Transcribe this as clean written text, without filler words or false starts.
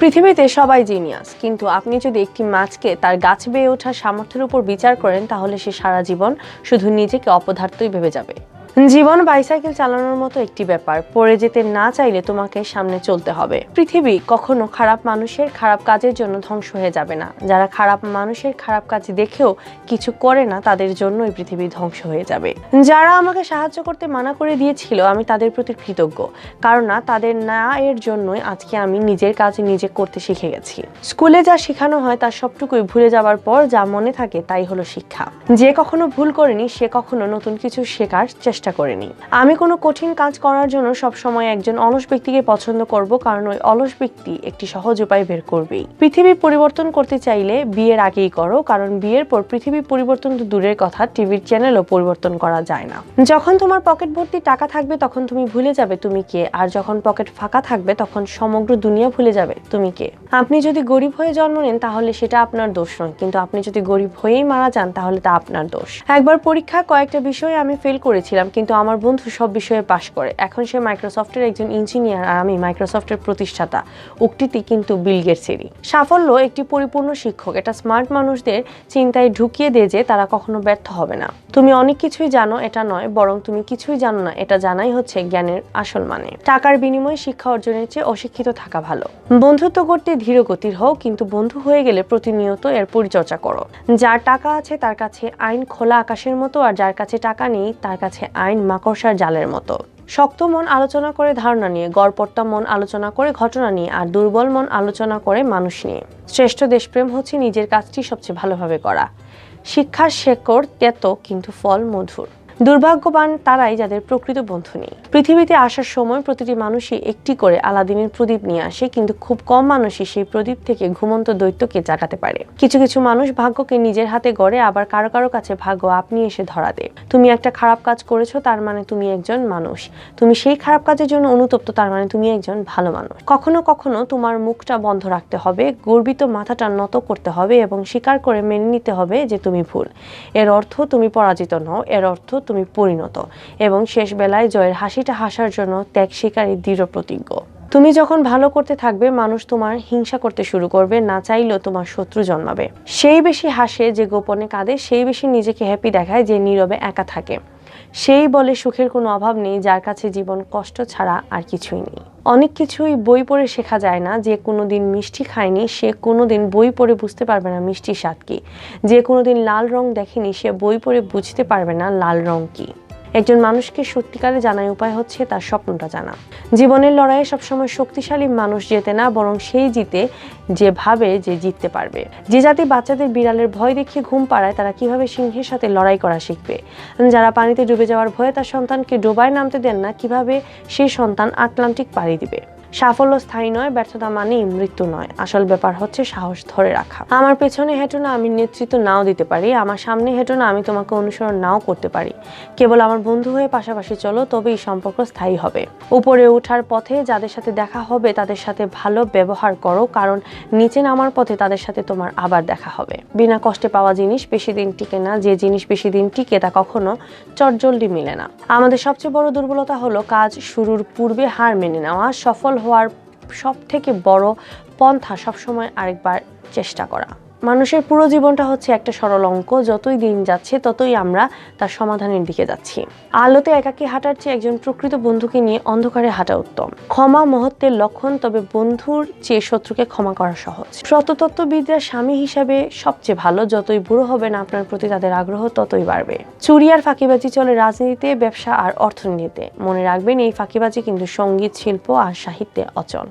পৃথিবীতে সবাই জিনিয়াস, কিন্তু আপনি যদি একটি মাছকে তার গাছ বেয়ে ওঠার সামর্থ্যের উপর বিচার করেন তাহলে সে সারা জীবন শুধু নিজেকে অপদার্থই ভেবে যাবে। জীবন বাইসাইকেল চালানোর মতো একটি ব্যাপার, পড়ে যেতে না চাইলে তোমাকে সামনে চলতে হবে। পৃথিবী কখনো খারাপ মানুষের খারাপ কাজের জন্য ধ্বংস হয়ে যাবে না। যারা খারাপ মানুষের খারাপ কাজ দেখেও কিছু করে না তাদের জন্যই পৃথিবী ধ্বংস হয়ে যাবে। যারা আমাকে সাহায্য করতে মানা করে দিয়েছিল আমি তাদের প্রতি কৃতজ্ঞ, কারণ তাদের না এর জন্যই আজকে আমি নিজের কাজ নিজে করতে শিখে গেছি। স্কুলে যা শেখানো হয় তার সবটুকুই ভুলে যাওয়ার পর যা মনে থাকে তাই হলো শিক্ষা। যে কখনো ভুল করেনি সে কখনো নতুন কিছু শেখার চেষ্টা করেনি। আমি কোনো কঠিন কাজ করার জন্য সবসময় একজন অলস ব্যক্তিকে পছন্দ করব, কারণ ওই অলস ব্যক্তি একটি সহজ উপায় বের করবেই। পৃথিবী পরিবর্তন করতে চাইলে বিয়ের আগেই করো, কারণ বিয়ের পর পৃথিবী পরিবর্তন তো দূরের কথা, টিভির চ্যানেলও পরিবর্তন করা যায় না। যখন তোমার পকেট ভর্তি টাকা থাকবে তখন তুমি ভুলে যাবে তুমি কে, আর যখন পকেট ফাঁকা থাকবে তখন সমগ্র দুনিয়া ভুলে যাবে তুমি কে। আপনি যদি গরিব হয়ে জন্ম নেন তাহলে সেটা আপনার দোষ নয়, কিন্তু আপনি যদি গরিব হয়েই মারা যান তাহলে তা আপনার দোষ। একবার পরীক্ষা কয়েকটা বিষয়ে আমি ফেল করেছিলাম, কিন্তু আমার বন্ধু সব বিষয়ে পাশ করে। এখন সে মাইক্রোসফটের একজন ইঞ্জিনিয়ার আর আমি মাইক্রোসফটের প্রতিষ্ঠাতা। উক্তিটি কিন্তু বিল গেটসেরই। সাফল্য একটি পরিপূর্ণ শিক্ষক। এটা স্মার্ট মানুষদের চিন্তায় ঢুকিয়ে দেয় যে তারা কখনো ব্যর্থ হবে না। তুমি অনেক কিছুই জানো এটা নয়, বরং তুমি কিছুই জানো না এটা জানাই হচ্ছে জ্ঞানের আসল মানে। টাকার বিনিময়ে শিক্ষা অর্জনের চেয়ে অশিক্ষিত থাকা ভালো। বন্ধুত্ব করতে ধীর গতির হও, কিন্তু বন্ধু হয়ে গেলে প্রতিনিয়ত এর পরিচর্যা করো। যার টাকা আছে তার কাছে আইন খোলা আকাশের মতো, আর যার কাছে টাকা নেই তার কাছে আইন মাকড়সার জালের মতো। শক্ত মন আলোচনা করে ধারণা নিয়ে, গড়পড়তা মন আলোচনা করে ঘটনা নিয়ে, আর দুর্বল মন আলোচনা করে মানুষ নিয়ে। শ্রেষ্ঠ দেশপ্রেম হচ্ছে নিজের কাজটি সবচেয়ে ভালোভাবে করা। শিক্ষার শেকড় তেতো কিন্তু ফল মধুর। দুর্ভাগ্যবান তারাই যাদের প্রকৃত বন্ধু নেই। পৃথিবীতে আসার সময় প্রতিটি মানুষই একটি করে আলাদিনের প্রদীপ নিয়ে আসে, কিন্তু খুব কম মানুষই সেই প্রদীপ থেকে ঘুমন্ত দৈত্যকে জাগাতে পারে। কিছু কিছু মানুষ ভাগ্যকে নিজের হাতে গড়ে, আবার কারো কারো কাছে ভাগ্য আপনি এসে ধরা দেয়। তুমি একটা খারাপ কাজ করেছো তার মানে তুমি একজন মানুষ। তুমি সেই খারাপ কাজের জন্য অনুতপ্ত তার মানে তুমি একজন ভালো মানুষ। কখনো কখনো তোমার মুখটা বন্ধ রাখতে হবে, গর্বিত মাথাটা নত করতে হবে এবং স্বীকার করে মেনে নিতে হবে যে তুমি ভুল। এর অর্থ তুমি পরাজিত নও, এর অর্থ তুমি পরিণত, এবং শেষ বেলায় জয়ের হাসিটা হাসার জন্য ত্যাগ স্বীকারী দৃঢ় প্রতিজ্ঞ। তুমি যখন ভালো করতে থাকবে মানুষ তোমার হিংসা করতে শুরু করবে, না চাইলেও তোমার শত্রু জন্মাবে। সেই বেশি হাসে যে গোপনে কাঁদে, সেই বেশি নিজেকে হ্যাপি দেখায় যে নীরবে একা থাকে। সেই বলে সুখের কোনো অভাব নেই যার কাছে জীবন কষ্ট ছাড়া আর কিছুই নেই। অনেক কিছুই বই পড়ে শেখা যায় না। যে কোনোদিন মিষ্টি খায়নি সে কোনোদিন বই পড়ে বুঝতে পারবে না মিষ্টির স্বাদ কি। যে কোনোদিন লাল রং দেখেনি সে বই পড়ে বুঝতে পারবে না লাল রং কি। একজন মানুষকে সত্যিকারে জানার উপায় হচ্ছে তার স্বপ্নটা জানা। জীবনের লড়াইয়ে সবসময় শক্তিশালী মানুষ জেতে না, বরং সেই জিতে যে ভাবে যে জিততে পারবে। যে জাতি বাচ্চাদের বিড়ালের ভয় দেখিয়ে ঘুম পাড়ায় তারা কিভাবে সিংহের সাথে লড়াই করা শিখবে। যারা পানিতে ডুবে যাওয়ার ভয়ে তার সন্তানকে ডোবায় নামতে দেন না, কিভাবে সেই সন্তান আটলান্টিক পাড়ি দিবে। সাফল্য স্থায়ী নয়, ব্যর্থতা মানেই মৃত্যু নয়। আসল ব্যাপার হচ্ছে সাহস ধরে রাখা। আমার পেছনে হেঁটো না আমি নেতৃত্ব নাও দিতে পারি, আমার সামনে হেঁটো না আমি তোমাকে অনুসরণ নাও করতে পারি। কেবল আমার বন্ধু হয়ে পাশাপাশি চলো, তবেই সম্পর্ক স্থায়ী হবে। উপরে ওঠার পথে যাদের সাথে দেখা হবে তাদের সাথে ভালো ব্যবহার করো, কারণ নিচে নামার পথে তাদের সাথে তোমার আবার দেখা হবে। বিনা কষ্টে পাওয়া জিনিস বেশি দিন টিকে না, যে জিনিস বেশি দিন টিকে তা কখনো চটজলদি মিলে না। আমাদের সবচেয়ে বড় দুর্বলতা হলো কাজ শুরুর পূর্বে হার মেনে নেওয়া। সফল হওয়ার সব থেকে বড় পন্থা সবসময় আরেকবার চেষ্টা করা। মানুষের পুরো জীবনটা হচ্ছে একটা সরল অঙ্ক, যতই দিন যাচ্ছে ততই আমরা তার সমাধানের দিকে যাচ্ছি। আলোতে একাকী হাঁটার চেয়ে একজন প্রকৃত বন্ধুকে নিয়ে অন্ধকারে হাঁটা উত্তম। ক্ষমা মহত্বের লক্ষণ, তবে বন্ধুর চেয়ে শত্রুকে ক্ষমা করা সহজ। প্রত্নতত্ত্ববিদরা স্বামী হিসাবে সবচেয়ে ভালো। যতই বুড়ো হবে না আপনার প্রতি তাদের আগ্রহ ততই বাড়বে। চুরি আর ফাঁকিবাজি চলে রাজনীতিতে, ব্যবসা আর অর্থনীতিতে। মনে রাখবেন এই ফাঁকিবাজি কিন্তু সঙ্গীত, শিল্প আর সাহিত্যে অচল।